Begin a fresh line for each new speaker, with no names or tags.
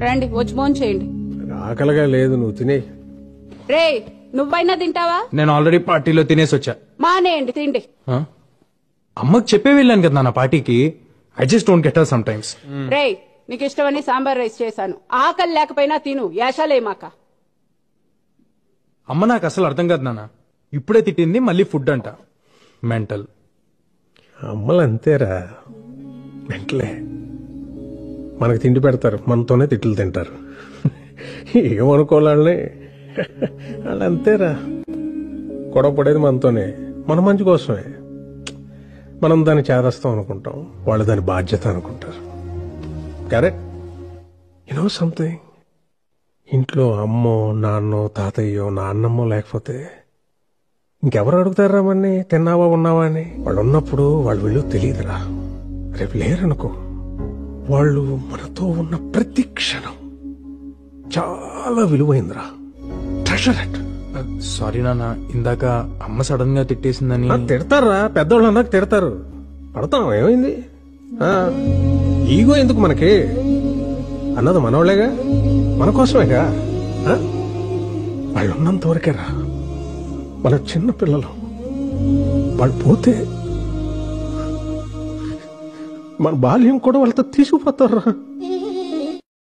రండి వచ్చి ఫోన్ చేయండి.
ఆకలిగా లేదు, నువ్వు తినే.
రే నువ్వైనా తింటావా?
నేను ఆల్రెడీ పార్టీలో తినేసి వచ్చా.
మానేయండి తిండి.
అమ్మకి చెప్పే వెళ్ళాను కదా నా పార్టీకి. I just don't get her sometimes.
రే నీకు ఇష్టమని సాంబార్ రైస్ చేశాను, ఆకలి లేకపోయినా తిను, యాషాలేమాక.
అమ్మ నాకు అసలు అర్థం కాదు నాన్న. ఇప్పుడే తిట్టింది, మళ్ళీ ఫుడ్ అంట. మెంటల్.
అమ్మలు అంతేరా, మెంటలే. మనకి తిండి పెడతారు, మనతోనే తిట్లు తింటారు. ఏమనుకోవాలని వాళ్ళు అంతేరా. గొడవ పడేది మనతోనే, మన మంచి కోసమే. మనం దాన్ని చేదస్తాం అనుకుంటాం, వాళ్ళు దాని బాధ్యత అనుకుంటారు. కరెక్ట్. యు నో సంథింగ్, ఇంట్లో అమ్మో నాన్నో తాతయ్యో నాన్నమ్మో లేకపోతే ఇంకెవరు అడుగుతారా మన్ని తిన్నావా ఉన్నావా అని? వాళ్ళు ఉన్నప్పుడు వాళ్ళు విలువ తెలియదురా. రేపు లేరనుకో, వాళ్ళు మనతో ఉన్న ప్రతి క్షణం చాలా విలువైందిరా. Treasure it.
సారీ నాన్న, ఇందాక అమ్మ సడన్ గా తిట్టేసిందని.
తిడతారా, పెద్దోళ్ళు అన్నాక తిడతారు. పడతాం, ఏమైంది? ఈగో ఎందుకు మనకి? అన్నది మనోళ్లేగా, మన కోసమేగా. వాళ్ళు ఉన్నంత వరకేరా మన చిన్న పిల్లలు. వాళ్ళు పోతే మన బాల్యం కూడా వాళ్ళతో తీసుకుపోతారా.